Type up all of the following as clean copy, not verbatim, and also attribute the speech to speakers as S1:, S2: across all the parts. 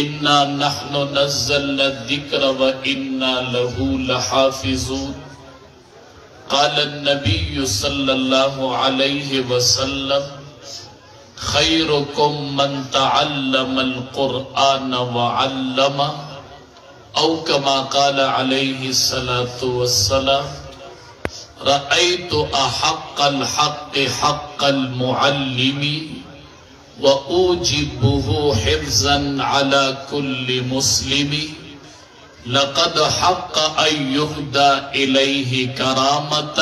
S1: إنا نحن نزلنا الذكر وإنا له لحافظون. قال النبي صلى الله عليه وسلم خيركم من تعلم القرآن وعلمه أو كما قال عليه الصلاة والسلام. رأيت أحق الحق حق المعلم وأوجبه حفظا على كل مسلم. لقد حق أن يهدى إليه كرامة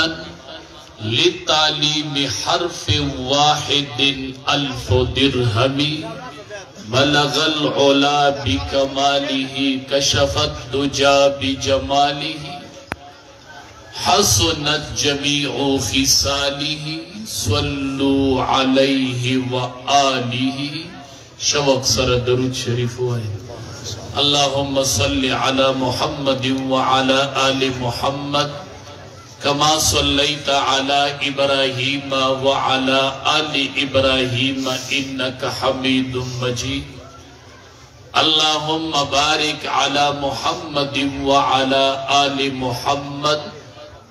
S1: لتعليم حرف واحد 1000 درهم. بلغ العلا بكماله كشف الدجى بجماله حسنت جميع خصاله صلوا عليه وآله. شوق سر درود شریف وائے. اللهم صل على محمد وعلى آل محمد كما صليت على إبراهيم وعلى آل إبراهيم إنك حميد مجيد. اللهم بارك على محمد وعلى آل محمد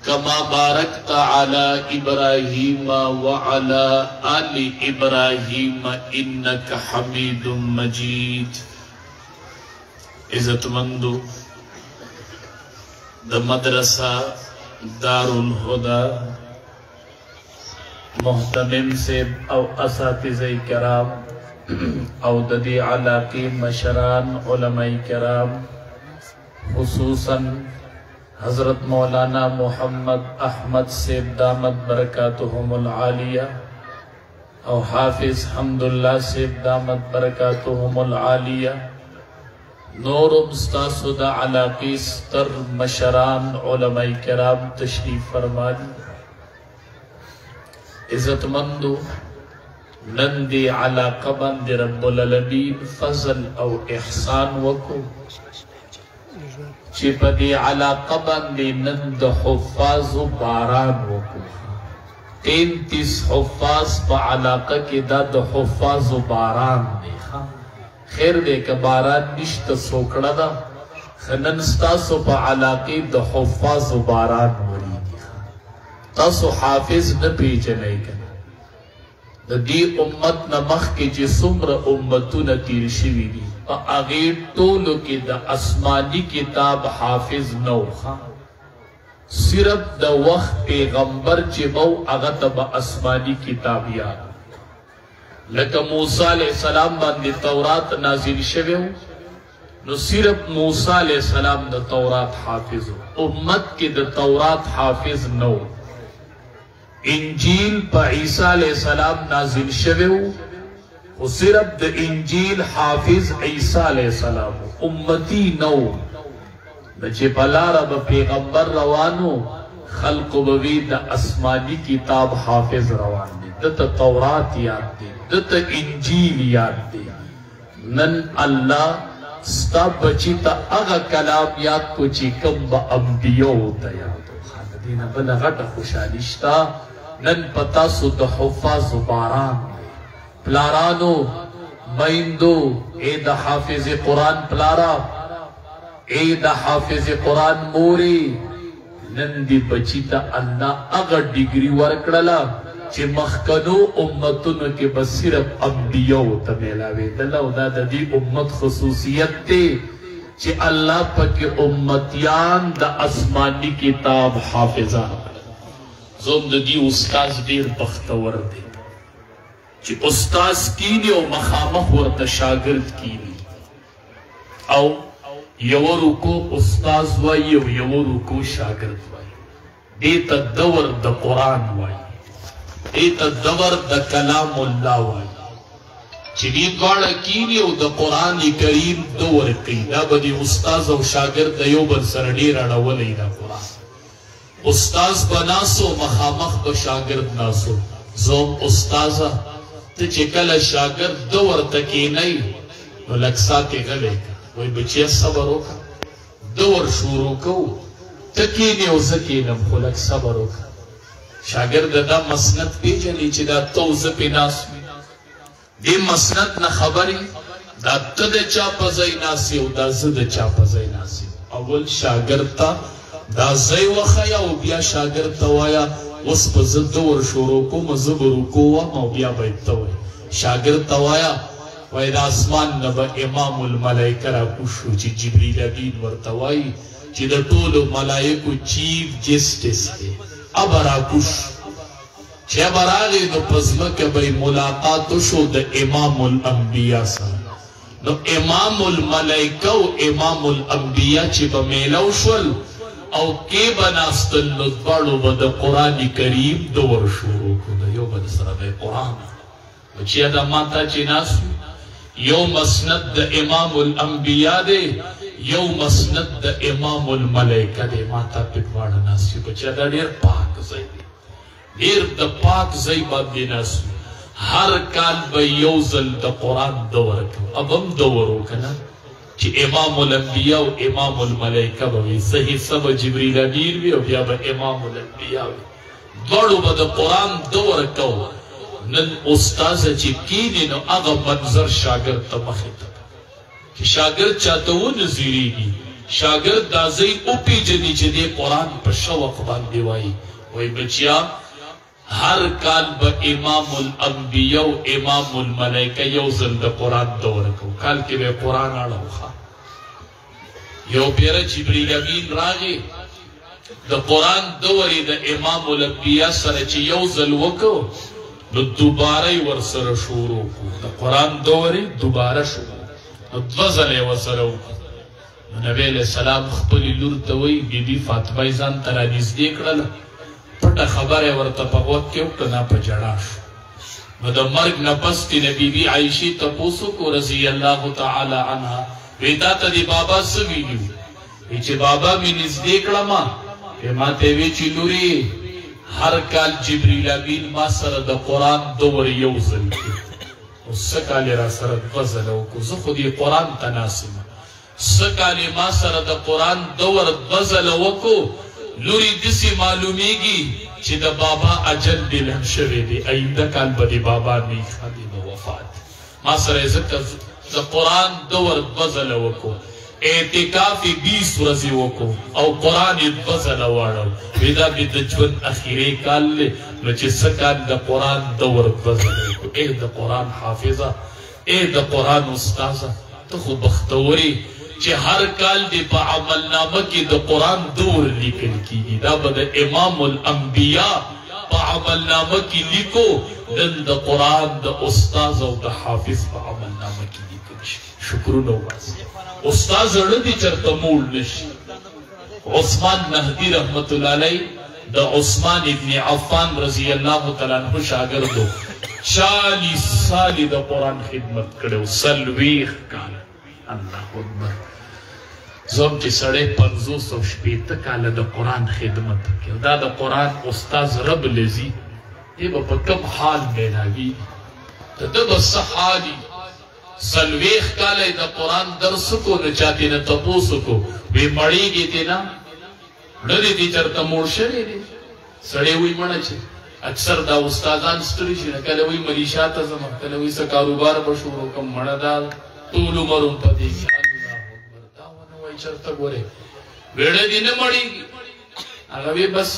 S1: كما باركت على إبراهيم وعلى آل إبراهيم إنك حميد مجيد. عزتمندو د مدرسہ دار الہدی محتمم سے او اساتذہ کرام او ددی علاقی مشران علماء کرام خصوصاً حضرت مولانا محمد احمد سیب دامت برکاتہم العالیہ او حافظ حمداللہ سیب دامت برکاتہم العالیہ نورم ستاسو دا علاقی ستر مشران علماء کرام تشریف فرمانی. عزت مندو نندی علاقہ بند رب العالمین فضل او احسان وکو چی پا دی علاقہ بندی نند حفاظ و باران وکو. 33 حفاظ پا علاقہ کی دا حفاظ و باران دی. خیر دے کہ باران نشت سوکڑا دا خنن ستاسو پا علاقی دا حفاظ و باران وری دی. تاسو حافظ نپی جنے کنا دا دی امت نمخ کی جی سمر امتو نتیر شوی دی پا اغیر طولو کی دا اسمانی کتاب حافظ نو خان. صرف دا وقت پیغمبر چی مو اغتا با اسمانی کتاب یاد لکہ موسیٰ علیہ السلام باندی تورات نازل شویو نو صرف موسیٰ علیہ السلام دا تورات حافظ امت کی دا تورات حافظ نو. انجیل پا عیسیٰ علیہ السلام نازل شویو و صرف دا انجیل حافظ عیسیٰ علیہ السلام امتی نو. بچے پلارا با پیغمبر روانو خلق بوی دا اسمانی کتاب حافظ روان دی. دتا تورات یاد دی دتا انجیل یاد دی. نن اللہ ستا بچی تا اغا کلام یاد کو چی کم با انبیاء تا یادو. خاندینا بلا غٹ خوشالشتا نن پتا سو دا حفاظ باران پلارانو مائندو اے دا حافظ قرآن پلارا اے دا حافظ قرآن موری نن دی بچی تا اللہ اغا ڈگری ورکڑلا چی مخکنو امتونو کے بس صرف انبیاء تا میلاوے دلاو دا دی امت خصوصیت تے چی اللہ پاک امتیان دا اسمانی کتاب حافظان. زم دا دی استاز دیر بختور دے چی استاز کینی او مخامخ ورد شاگرد کینی او یورو کو استاز وائی او یورو کو شاگرد وائی. دیتا دور دا قرآن وائی دیتا دور دا کلام اللہ وائی. چلی دوارا کینی او دا قرآن کریم دور کی دا بدی استاز او شاگرد دا یو بل سرڈی رڑا ولی دا قرآن. استاز بناسو مخامخ با شاگرد ناسو. زوم استازہ تا چکل شاگرد دور تکی نئی نو لکسا کے گلے کا وی بچی صبر ہوکا دور شروع کو تکینی او زکینم خلق صبر ہوکا. شاگرد دا مسند پیجنی چی دا توز پی ناسوی دی مسند نه خبري دا ته د چا په ځای ناسي او دا زه د چا په ځای ناسي اول شاګرد ته دا ځای وښیه او بیا شاګرد ته وایه اوس به زه دور شروع کوم زه به رکوع وم او بیا به ته وایي شاګرد ته وایه وایي د اسمان نه به امام الملایکه راکوز شو چې جبریل امین ورته وایي چې د ټولو ملایکو چیف جسټس دی ابه راکوز چې ابه راغی نو په ځمکه به یې ملاقات وشو د امام الانبیا سره نو امام الملائکه او امام الانبیاء چې به میلاو شول او کې به ناستل نو دواړو به د قرآن کریم دور شروع کړو د یو بل سره به قرآن بچیا دا ماته چې ناست یو مسند د امام الانبیاء دی یو مسند د امام الملائکه دی ماته په دواړه ناست بچیا دا ډېر پاک ځای دی ډېر د پاک ځای باندې ناست هر کال به یو ځل د قرآن دور کوو اب هم دور وکنه چې امام الانبیاء او امام الملائکه به وي صحیح سبا جبریل امین وي او بیا به امام الانبیاء وي دواړو به د قرآن دور کوو نن استاذ چې کینې نو هغه منظر شاګرد ته مخې ته چې شاګرد چاته ونظیریږي شاګرد دا ځای وپېژني چې دی قرآن په شوق باندې وایي وایي بچیا ہر کال با امام الانبیاء و امام الملائکہ یو ځل د قرآن دور کو کال کې به قرآن اړه وخا یو پیره جبریل امین راغی د قرآن دورې د امام الانبیاء سره چې یو ځل وکړو نو دوباره یې ورسره شروع کړو د قرآن دورې دوباره شروع نو دوه ځله یې ورسره وکړو نو نبی علیه السلام خپلې لور ته وایي بیبي فاطمه یې ځان ته رانږدې کړله پټه خبره ورته په غوږ کې وکړه نه په ژړا شو نو د مرګ نه پس کې د بیبي عایشې تپوس وکړو رضی الله تعالی عنها وی تا ته د بابا څه ویلي وی چې بابا مې نږدې کړم ما ته وی چې لورې هر کال جبریل امین ما سره د قرآن دور یو ځل کوي اوس څه کال یې را سره دوه ځله وکړو زه خو دې قرآن ته ناست یم څه کال یې ما سره د قرآن دور دوه ځله وکړو لوری دسی معلومیگی چې د بابا اجل دی لم شوی دی آینده کال به د بابا نه خدي د وفات ما سره ذکر د قرآن دور دوه ځله وکړو اعتکاف 20 ورځې وکړو او قرآن یې دوه ځله واړو وی دا مې د ژوند اخیری کال دی نو چې څه کال د قرآن دور دوه ځله وکړو ای د قرآن حافظه ای د قرآن استاذه ته خو بختورې چې هر کال دی په عمل نامه کې د قرآن دور لیکل کیږي دا به د امام الانبیاء په عمل نامه کې لیکو نن د قرآن د استاذ او د حافظ په عمل نامه کې لیکل شي شکرونه وباسي استاذ زړه دې چرته موړ نشي عثمان نهدی رحمت الله علیه د عثمان ابن عفان رضی الله تعالی عنہ شاګردو 40 سال د قرآن خدمت کړو سلويخ کال الله اکبر زوم چې سړی 580 کاله د قرآن خدمت کوي دا د قرآن استاذ رب لذي دی به په کوم حال میلاوي ته د بس حالي سلويخ کاله د قرآن درس کو نه چاته نه تپوس کو وی مړیږي تی نه ډېر دي چرته موړ شوی دی سړی وی مړ چې اکثر دا استادان ستړي شي کله وی مریشا ته زما کله وی څه کاروبار به شروع کوم مړه دا ټول عمر په دې کې الله اکبر دا ونه وای چرته ګوره وړه دې نه مړیږي هغه بس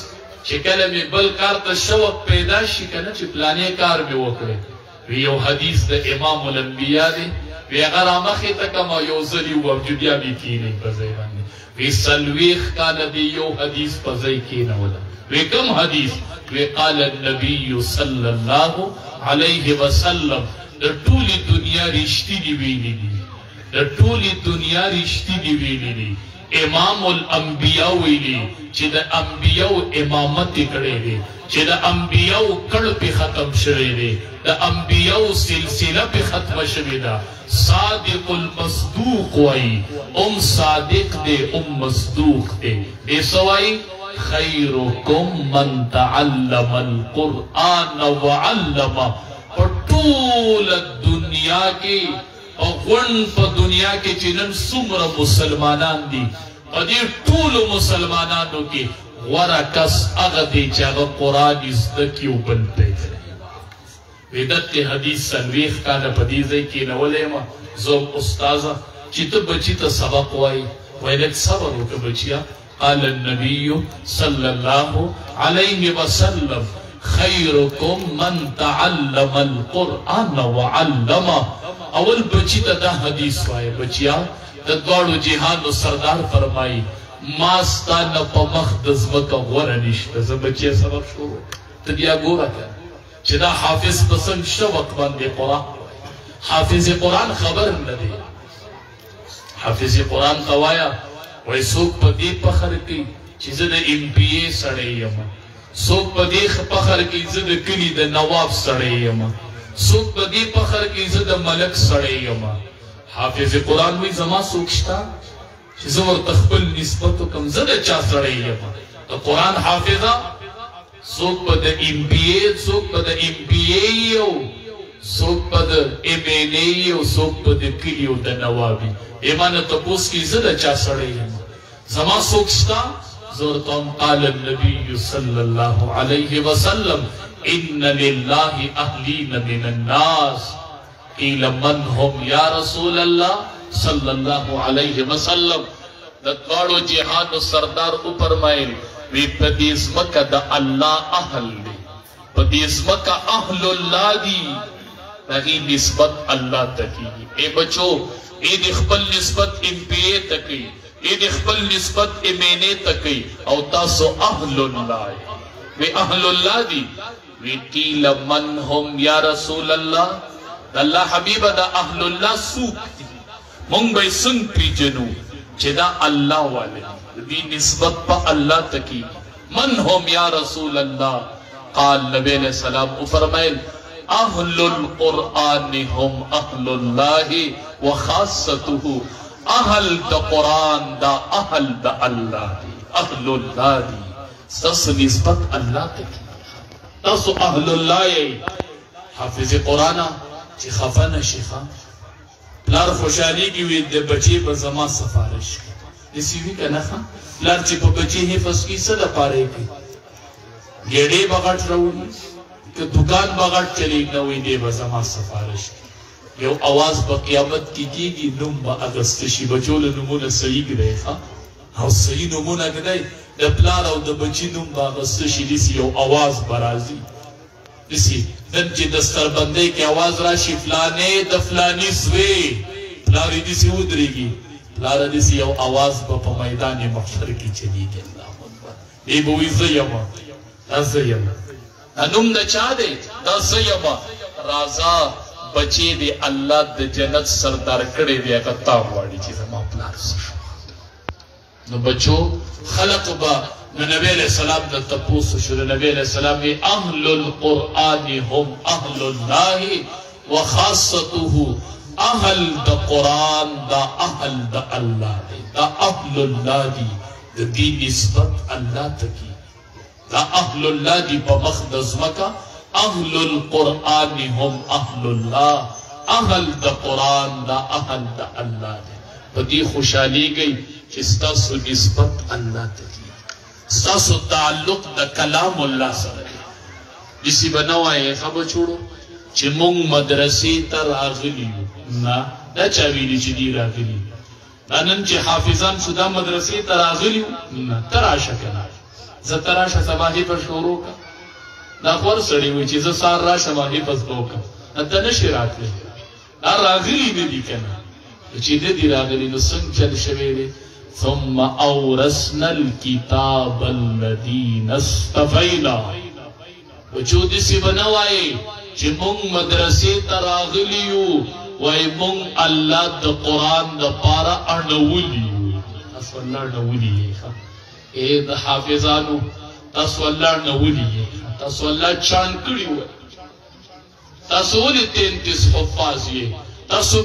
S1: چې کله می بل کار ته شوق پیدا شي کنه چې پلانې کار به وکړي وی یو حدیث د امام الانبیاء دی وی هغه مخې ته کما یو ځلی وجودیا به کینی په ځای باندې وی سلويخ کاله دی یو حدیث په ځای کې نه ولا وی کوم حدیث وی قال النبي صلی الله علیه وسلم د ټولي دنیا رښتینی ویلي دي د ټولي دنیا رښتینی ویلي دي امام الانبیاء ویلي چې د انبیاء امامت کړي دي چې د انبیاء کړه په ختم شوی دی د انبیاء سلسله په ختم شوی ده صادق المصدوق وای صادق دی مصدوق دی دې سوای خیرکم من تعلم القرآن وعلم ټول دنیا کې او غون په دنیا کې چې نن څومره مسلمانان دي او دې ټول مسلمانانو کې غوره کس هغه دی چې هغه قرآن زده کړي او بل ته ویدت حدیث سلویخ کانا پدیزی کی نولیما زوم استازا چی تو بچی تا سبق وائی ویلک صبر ہو کہ بچیا قال النبی صلی اللہ علیہ وسلم خیرکم من تعلم القرآن وعلمہ اول بچی تا دا حدیث وائی بچیا دا دوارو جہان سردار فرمائی ماستانا پا مخدز مکا ورنشتا زا بچیا سبق شروع تدیا گورا کیا چدا حافظ پسند شوق باندے قرآن حافظ قرآن خبر ندے حافظ قرآن توایا وی سوک پا دی پخر کی چیز دا امپیے سڑے یما سوک پا دی پخر کی زد کلی دا نواب سڑے یما سوک پا دی پخر کی زد ملک سڑے یما حافظ قرآن وی زما سوکشتا چیز ور تخبل نسبتو کم زد چا سڑے یما تو قرآن حافظہ سوک پا دا امپیے سوک پا دا امپیے سوک پا دا امینی سوک پا دا کلیو دا نوابی ایمان تپوس کی زد چا سڑے یما زما سوکشتا زورتم قال النبی صلی اللہ علیہ وسلم ان للہ اہلین من الناس قیل من ہم یا رسول اللہ صلی اللہ علیہ وسلم دتوارو جہان سردار اوپر مائل وی پدیز مکہ دا اللہ اہل دی پدیز مکہ اہل اللہ دی نہی نسبت اللہ تکی اے بچو اید اخبل نسبت امپیے تکی اید اخبل نسبت امینے تکی او تاسو اہل اللہ وی اہل اللہ دی وی قیل من ہم یا رسول اللہ اللہ حبیب دا اہل اللہ سوک دی مونگ بھئی سنگ پی جنو چدا اللہ والے دی نسبت پا اللہ تکی من ہم یا رسول اللہ قال نبی علیہ السلام فرمائل اہل القرآن ہم اہل اللہ وخاصتہ اہل دا قرآن دا اہل دا اللہ دی اہل اللہ دی سس نسبت اللہ تکی تاسو اہل اللہ حافظ قرآن چی خفن شیخا لار خوشحالی کی وید دے بچی بزما سفارش کی اسی بھی کہنا خواہ لار چی پا بچی حفظ کی صدا پارے کی گیڑے بغٹ روڑی کہ دکان بغٹ چلی نوی دے بزما سفارش کی یو آواز با قیامت کی گی نم با اگستشی بچول نمون سعید رہے خواہ او صحیح نمون اگدائی دا پلار او دا بچی نم با اگستشی لیسی یو آواز برازی لیسی دن چی دستر بندے کی آواز راشی فلانے دا فلانی زوے پلاری دیسی ادری گی پلارا دیسی یو آواز با پا میدان محشر کی چلی گی اللہ مدبر ای بوی زیما دا زیما نم دا چاہ دے دا زیما رازا بچے دے اللہ دا جنت سردار کڑے دے اگر تاواری چیزا ما پلار سشو نو بچو خلق با نبی علیہ السلام دا تپوس شروع نبی علیہ السلام نے اہل القرآن ہم اہل اللہ وخاصتہ اہل دا قرآن دا اہل دا اللہ دے دا اہل اللہ دی دی نسبت اللہ تکی دا اہل اللہ دی پا مخدز مکہ اہل القرآن ہم اہل اللہ اہل دا قرآن دا اہل دا اللہ دے پا دی خوشحالی گئی چستا سو نسبت اللہ تکی ستاسو تعلق دا کلام اللہ سر جسی بنوائے خبر چھوڑو چی مونگ مدرسی تر آغلیو نا دا چاویلی چی دیر آغلیو نا نن چی حافظان شدا مدرسی تر آغلیو نا تر آشا کنا زا تر آشا سماہی پر شورو کا نا خور سڑی ہوئی چی زا سار را سماہی پر دو کا نا تا نشی رات لے نا راغلی دی کنا چی دیر آغلی نو سنگ چل شویلے ثم اورسنا الكتاب الذين اصطفينا وچو دسی بنوائے چی مونگ مدرسی تراغلیو وائی مونگ اللہ دا قرآن دا پارا ارنولیو تاسو اللہ ارنولی اے دا حافظانو تاسو اللہ ارنولی تاسو اللہ چانکڑیو تاسو ولی 33 حفاظیے تاسو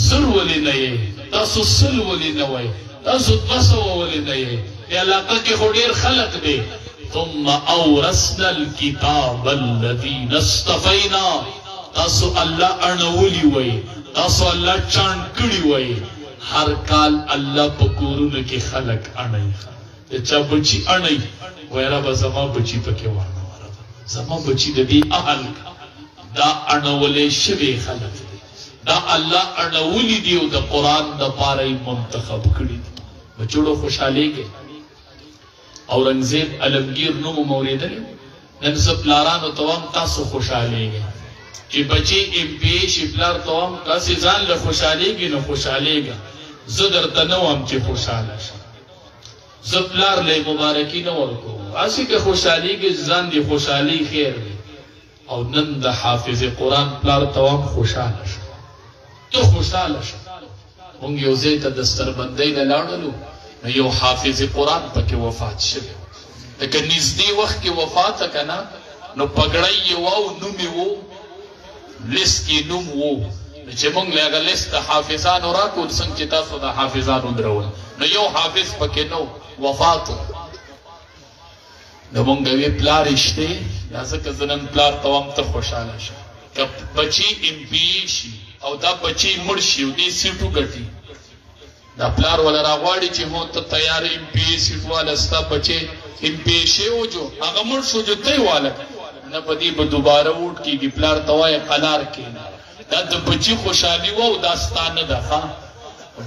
S1: زر ولی نئے تاسو سل ولی نوائے تاسو تاسو ولی نئے اے علاقہ کے خودیر خلق دے ثم اورسنا الكتاب الذين اصطفينا تاسو اللہ ارنولی وئی تاسو اللہ چانکڑی وئی ہر کال اللہ پکورون کے خلق ارنائی چا بچی ارنائی وی رب زمان بچی پکے وانا زمان بچی دی اہل دا اړولې شوی خلک دا الله اړولې دی او د قران د پاره منتخب کړي بچړو خوشاليږي اورنګزیب علمگیر نوم موریدل نن سپلارانو توام تاسو خوشاليږي چې بچي ام پی شپلار توام تاسو ځان له خوشاليږي نو خوشاليږي زه درته نو هم چې خوشاله شم زپلار له مبارکي نو ورکو اسی که خوشاليږي ځان دی خوشالي خیر دی او نن د حافظ قرآن پلار توام خوشاله شو تو خوشاله شو مونږ یو ځای ته دستربندۍ له لاړلو نو یو حافظ قرآن پکې وفات شوی لکه نږدې وخت کې وفات کنا نو پګړی یې وو نوم یې وو لیست کې نوم وو چې مونږ له هغه لیست د حافظانو راکړو څنګه چې تاسو د حافظانو درول نو یو حافظ پکې نو وفات نو مونږ وی پلار شته یا ځکه زنن پلار توام ته خوشاله شي که بچي ام پی شي او دا بچي مړ شي او دې سیټو ګټي دا پلار ولا راغواړي چې مو ته تیار ام پی سیټ والا ستا بچي ام پی شي او جو هغه مړ شو جو ته والا نه پدې به دوباره وټ کیږي پلار توای قلار کې دا د بچي خوشحالي وو دا ستانه ده ها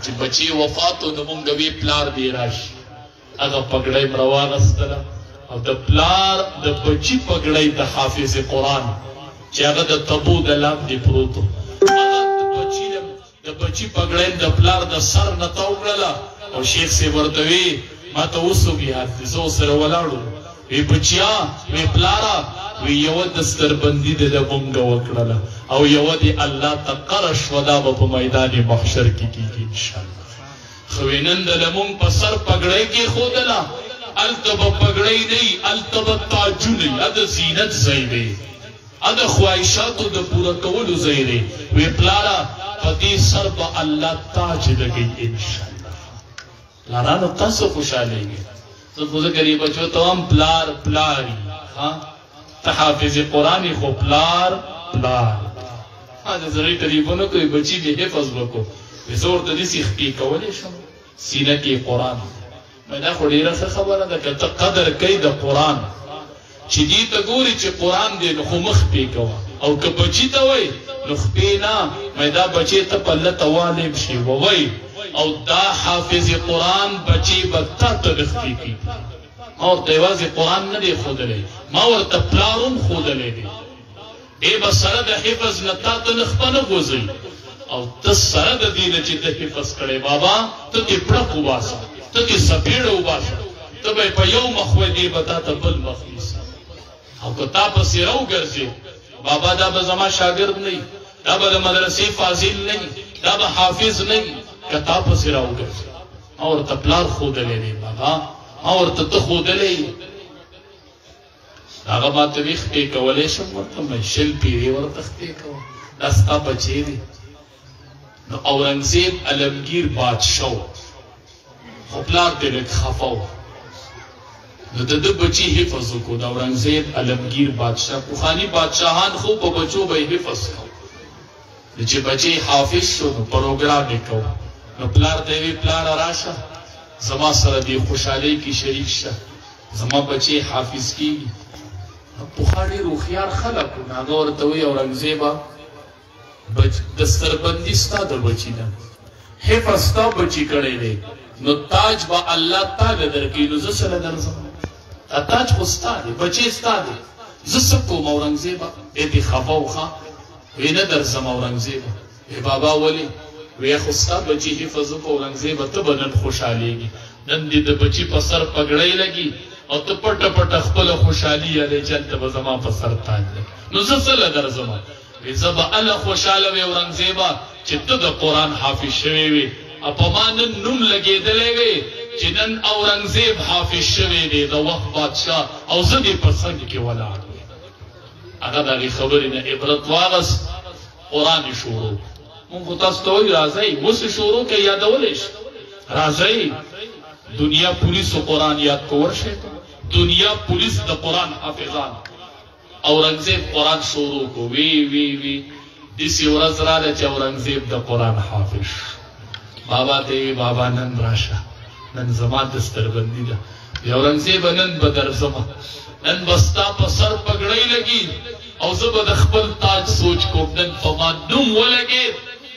S1: چې بچي وفات نو مونږ وی پلار دی راشي هغه پګړې مروانستله او د پلار د بچی پګړی د حافظ قرآن چې هغه د تبو د لاندې پروت د بچی پګړی د پلار د سر نه تاوړله او شیخ سی ورته وی ما ته اوس یاد دي زه سره ولاړو وی بچیا وی پلارا وی یو دستربندي د مونږ وکړله او یو دی الله تقرش ودا په میدان محشر کې کیږي ان شاء الله خو نن د لمون په سر پګړی کې خودلا التب پګړی نه التب تاج نه د زینت زیری اد خواهشاتو د پورا کولو زیری وی پلارا پدې سر په الله تاج لګي ان شاء الله لارانو تاسو خوشاليږي زه خو غریب بچو تمام پلار پلاری ها ته حافظ قرآن خو پلار هغه زری ټلیفون کوي بچی به حفظ وکړو زور د دې سیخ کې کولې شم سینه کې قرآن مدا خو ډیره خبره ده که ته قدر کوي د قرآن چې دې ته ګوري چې قرآن دې نو خو مخ پې کوه او که بچی ته وای نو خپې نه مدا بچی ته په الله توالب شي ووای او دا حافظ قرآن بچی به تا ته رختی کی ما ورته یوازې قرآن نه دی ښودلی ما ورته پلارم ښودلی دی ای به سره د حفظ نه تا ته نخپه نه غوځئ او ته سره د دې نه چې ته حفظ کړی بابا ته دې پړق وباسه ته دې سپېړه وباسه ته به په یو مخ وای دی به تا ته بل مخ نیسه او که تا پسې راوګرځې بابا دا به زما شاګرد نه دا به د مدرسې فاضل نه دا به حافظ نه که تا پسې راوګرځې ما ورته پلار ښودلی دی بابا ما ورته ته ښودلی هغه ما ته ویښ پې کولی شم ورته مې شل پیرې ورته خپې کوم دا ستا بچی دی نو اورنګزیب علمگیر بادشاه خو پلار دې لږ خفه و نو د ده بچي حفظ وکړو د اورنګزیب علمگیر بادشاه پخواني بادشاهان خو په بچو به یې حفظ کو چې بچی حافظ شو نو پروګرام یې کو نو پلار ته وی پلار راشه زما سره دې خوشحالۍ کې شریک شه زما بچی حافظ کیږي پخوا ډېر هوښیار خلک وو هغه ورته وایي اورنګزیبه دستربندي ستا د بچي ده حفظ ستا بچي کړی دی نو تاج به الله تعالی درکوي نو زه سره درځم تاج خو ستا دی بچی ستا دی زه څه کوم اورنګزیبه ای دې خفه وښه وی نه درځم اورنګزیبه ای بابا ولې وی خو ستا بچي حفظ وکړه اورنګزیبه ته به نن خوشحالېږي نن دې د بچي په سر پګړۍ لګي او ته پټه پټه خپله خوشحالي یادې چې هلته به زما په سر تاج لګي نو زه څه له درځم وی زه به هله خوشحاله وې اورنګزیبه چې ته د قرآن حافظ شوی وې او په ما نن نوم لګېدلی وې چې نن اورنګزیب حافظ شوی دی د وخت بادشاه او زه دې په څنګ کې ولاړ هغه د هغې خبرې نه عبرت واغست قرآن یې شروع مونږ خو تاسو ته وایو راځئ اوس یې شروع کړئ یادولی شي راځئ دنیا پولیسو قرآن یاد کو ورشئ دنیا پولیس د قرآن حافظان اورنګزیب قرآن شروع کو وی وی وی داسې ورځ راغله چې اورنګزیب د قرآن حافظ بابا ته وی بابا نن راشه نن زما دستربندي ده اورنګزیب نن به درځمه نن به ستا په سر پګړۍ لګي او زه به د خپل تاج سوچ کوم نن په ما نوم ولګېد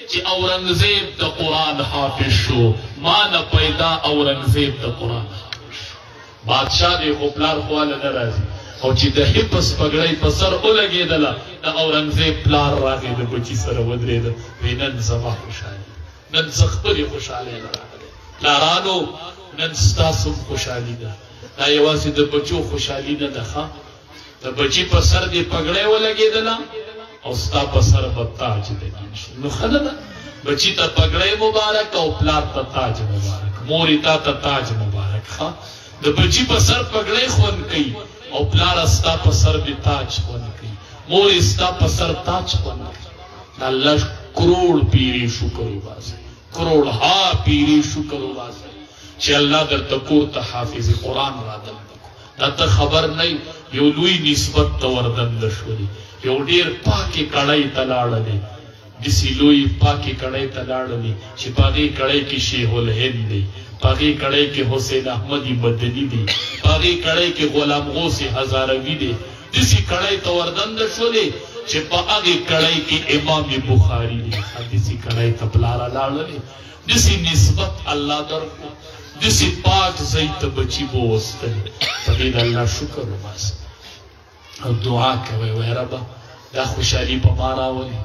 S1: چې اورنګزیب د قرآن حافظ شو ما نه پیدا اورنګزیب د قرآن بادشاہ دی خو پلار خواله نه راځي او چې د حفظ پګړۍ په سر ولګېدله د اورنګزیب پلار راغی د بچي سره ودرېده وی نن زما خوشحالي نن زه خپلې خوشحالۍ نه راغلی پلارانو نن ستاسو خوشحالي ده دا یوازې د بچو خوشحالي نه ده ښه د بچي په سر دې پګړۍ ولګېدله او ستا په سر به تاج دی نو ښه نه ده بچي ته پګړۍ مبارک او پلار ته تاج مبارک مورې تا ته تاج مبارک ښه د بچي په سر پګړۍ خوند کوي او پلار ستا په سر به تاج خوند کوي مورې ستا په سر تاج خوند کوي الله کروڑ پیری شکر وباسئ کروڑ ها پیری شکر وباسئ چې الله درته کور ته حافظ قرآن رادل دا ته خبر نه یو لوی نسبت ته وردنده شولې یو ډېر پاکې کړۍ ته لاړلې داسې لوی پاکې کړۍ ته لاړلې چې په هغې کړۍ کې شیخ الهند دی په هغې کړۍ کې حسین احمدي مدني دی په هغې کړۍ کې غلام غوث هزاروي دی داسې کړۍ ته وردنده شولې چې په هغې کړۍ کې امام بخاري دی داسې کړۍ ته پلاره لاړلې داسې نسبت الله درکړو داسې پاک ځای ته بچي بوستلې په دې د الله شکر وباسئ او دعا کوئ وای ربه دا خوشحالي په ما راولي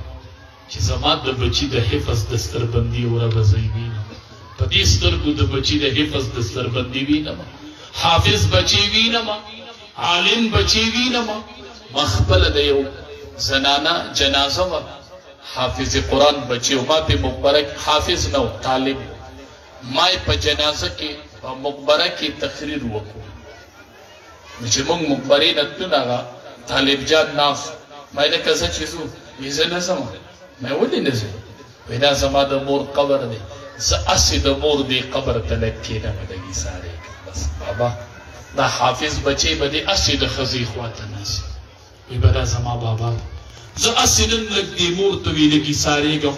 S1: چې زما د بچي د حفظ دستربندي ورځ زه وینم په دې سترګو د بچي د حفظ دستربندي وینم حافظ بچي وینم عالم بچي وینم ما خپله د یو زنانه جنازه وه حافظ قرآن بچي و ما پې مقبره حافظ نه و طالب ما په جنازه کې په مقبره کې تقریر وکړو نو چې موږ مقبرې نه تلو هغه طالب جان ناست ما یې لکه زه چې ځو وایي زه نه ځم ما یې ولې نه ځم وایي دا زما د مور قبر دی زه هسې د مور دې قبر ته لږ کښېنم لږ ایسارې کړم بس بابا دا حافظ بچی به دې هسې د ښځې خواته ناست وایي به دا زما بابا زه هسې نن لږ دې مور ته وي لږ ایسارېږم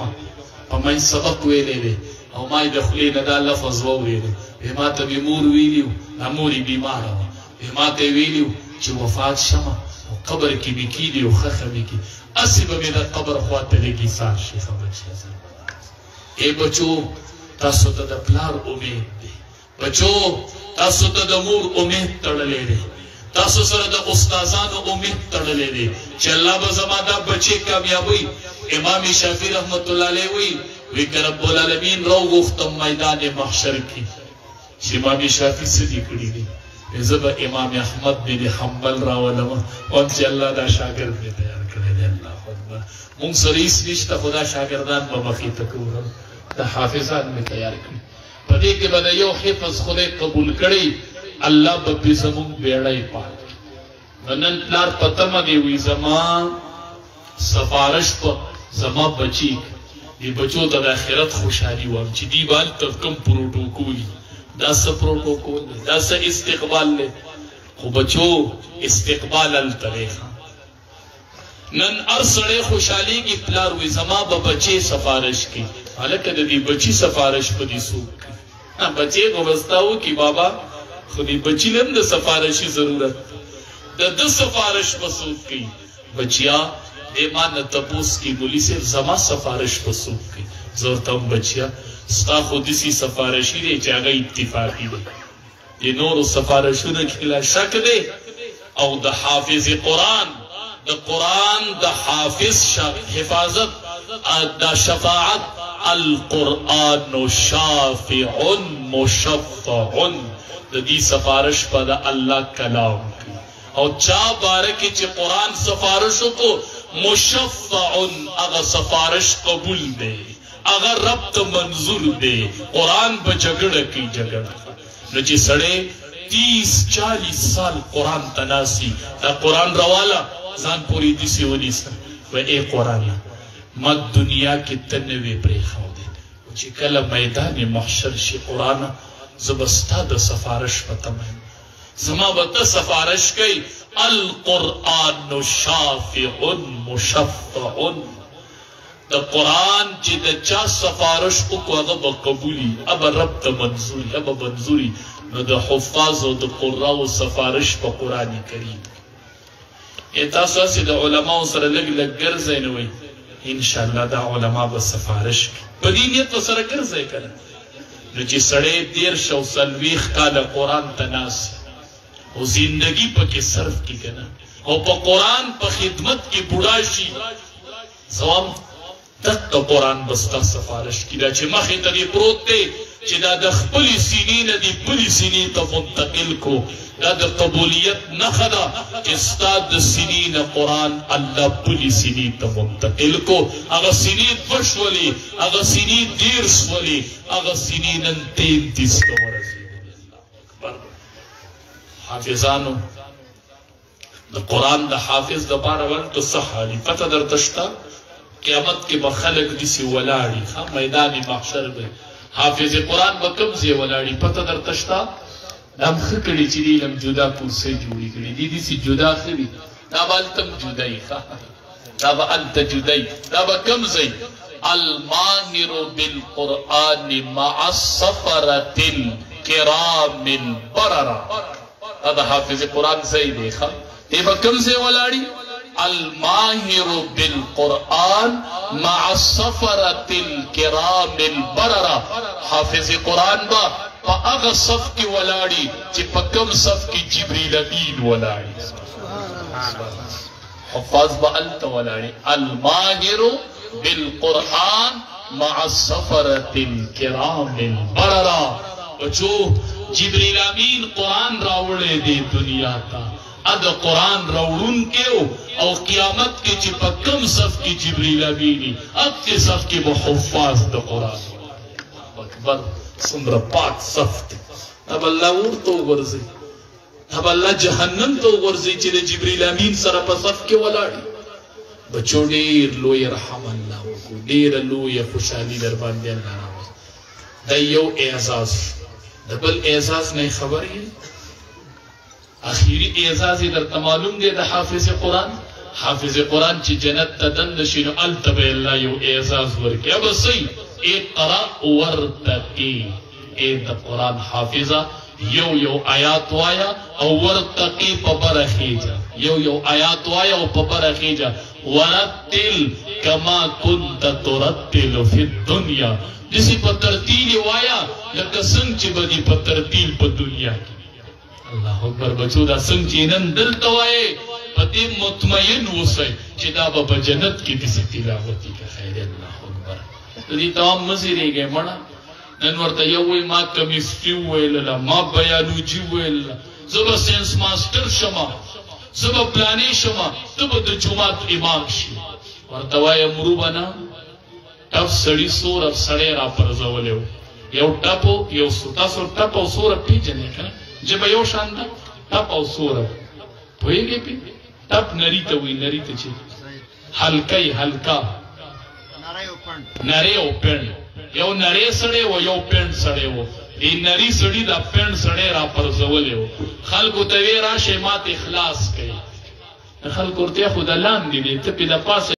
S1: په منځ سبق ویلی دی او ما د خولې نه دا لفظ واورېده وایي ما ته مې مور ویلي و دا مور یې بیماره وه وایي ما ته یې ویلي و چې وفات شمه او قبر کې مې کېږدي او ښخه مې کړي هسې به مې د قبر خواته لږ ایسار شي ښه بچیه ای بچو تاسو ته د پلار امید دی بچو تاسو ته د مور امید تړلی دی تاسو سره د استادانو امید تړلی دی چې الله به زما دا بچی کامیابوي امام شافعي رحمت الله علیه وی که رب العالمین رو غفتم میدان محشر کی چې امام شافعي څه دي کړي دي زه به امام احمد بن حنبل راولم او چې الله دا شاګرد مې تیار کړی دی الله اکبر مونږ سره هېڅ نشته خو دا شاګردان به مخې ته کوو دا حافظان مې تیار کړي په دې کې به د یو حفظ خدای قبول کړی الله به پرې زمونږ بیړی پاک نن پلار په تمه دی وایي زما سفارش په زما بچي دی بچو ته د آخرت خوشحالي وایم چې دی به هلته کوم پروټوکول دا څه پروټوکول دی دا څه استقبال دی خو بچو استقبال هلته دی نن هر سړی خوشحالېږي پلار وایي زما به بچی سفارش کوي هلکه د دې بچي سفارش په دې څوک کوي بچی خو به ستا وکړي بابا خو دې بچي له هم د سفارشي ضرورت د ده سفارش به څوک کوي بچیا دې ما نه تپوس کی مولي صاحب زما سفارش په څوک کوي زه ورته هم بچیا ستا خو داسې سفارشي دی چې هغه اتفاقي دی د نورو سفارشونو کې لا شک دی او د حافظ قرآن د قرآن د حافظ حفاظت د شفاعت القرآن شافع مشفع د دې سفارش په د الله کلام کوي او چا باره کې چې قرآن سفارش وکړو مشفع اغا سفارش قبول دے اغا رب تا منظور دے قرآن با جگڑا کی جگڑا نو چی سڑے 30-40 سال قرآن تناسی تا قرآن روالا زان پوری دیسی ونی سا و اے قرآن مد دنیا کی تنوی پریخاو دے چی کل میدان محشر شی قرآن زبستا دا سفارش پتمائن زما بتا سفارش کئی القرآن شافع مشفع دا قرآن چی دا چا سفارش اکو اغا قبولی ابا رب تا منظوری ابا منظوری نو دا حفاظ و دا قرآن و سفارش پا قرآن کریم تاسو چې د علماو سره لږ لږ ګرځئ نو وایي انشاءالله دا علما به سفارش په دې نیت سره ګرځئ که نه نو چې سړی 13 او 40 کاله قرآن ته ناست او زندگی پکې صرف کړي که نه او په قرآن په خدمت کې بوډا شي زوام دقه قرآن به ستا سفارش کړي دا چې مخې ته دې پروت دی چې دا د خپلې سینې نه دې بلې سینې ته منتقل کو دا د قبولیت نښه ده چې ستا د سینې نه قرآن الله بلې سینې ته منتقل کو هغه سینې 2 شولې هغه سینې 13 شولې هغه سینې نن 33 ته ورسېدلې حافظانو د قرآن د حافظ دپاره ولته څه حالي پته درته شته قیامت کې به خلک داسې ولاړي میدان محشر به حافظ قرآن به کوم ځای ولاړي پته درته شته دا هم ښه کړي چې دې علم جدا پوسۍ جوړې کړي دي داسې جدا ښه وي دا به هلته هم جدای دا به هلته جدای دا به کوم ځای الماهر بالقرآن مع السفرة الكرام البررة دا د حافظ قرآن ځای دی دی به کوم ځای ولاړي الماهر بالقرآن مع السفرة الكرام البررة حافظ قرآن با پا اغا صف کی ولاړي چې په کوم صف کی جبریل امین ولاړي حفاظ با التا ولاړي الماهر بالقرآن مع السفرة الكرام البررة وچو جبریل امین قرآن راوړې دی دنیا تا اد قرآن راوړون کېو او قیامت کې چې په کوم صف کې جبریل امینی اته صف کې به حفاظ د قرآن اکبر څومره پاک صف دی اب الله ورته وګرځي اب الله جهنم ته وګرځي چې د جبریل امین سره په صف کې ولاړي بچو ډېر لوی رحم الله وکړو ډېره لویه خوشحالي در باندې الله راوړي دا یو اعزاز د بل اعزاز نه خبر یې اخیری اعزاز درته معلوم دی د حافظ قرآن حافظ قرآن چې جنت ته دنده شي نو هلته به الله یو اعزاز ورکړي ابه صحیح اقرأ ورتقي اے د قرآن حافظه یو آیات وایا او ورتقي په بره خیجه یو آیات وایا او په بره خیجه ورتل کما كنت ترتل فی الدنیا دسی په ترتیل وایا لکه څنګه چې به دې په ترتیل په دنیا کې الله اکبر بچو دا څنګه چې نن دلته وایې په دې مطمئن اوسئ چې دا به په جنت کې داسې تلاوت وکړي خیر الله اکبر د دې تمام مه زیرېږئ مړه نن ورته یو وایي ما کمیسټري وویلله ما بیالوجي وویلله زه به ساینس ماسټر شمه زه به پلانې شمه ته به د جومات امام شي ورته وایه مرو به نه ټپ سړي سوره سړی را پرځولی و یو ټپ یو تاسو ټپ او سوره پېژنئ که نه جبه یو شان ده ټپ او سوره پوهېږئ پې ټپ نري ته وایي نري ته چې هلکۍ هلکا نری او پنډ یو نری سړی و یو پنډ سړی و ای نری سړي دا پنډ سړی را پرځولی و خلکو ته ویې راشئ ما ته اخلاص کوي خلکو ورته خو د لاندې دی ته پې د پاسه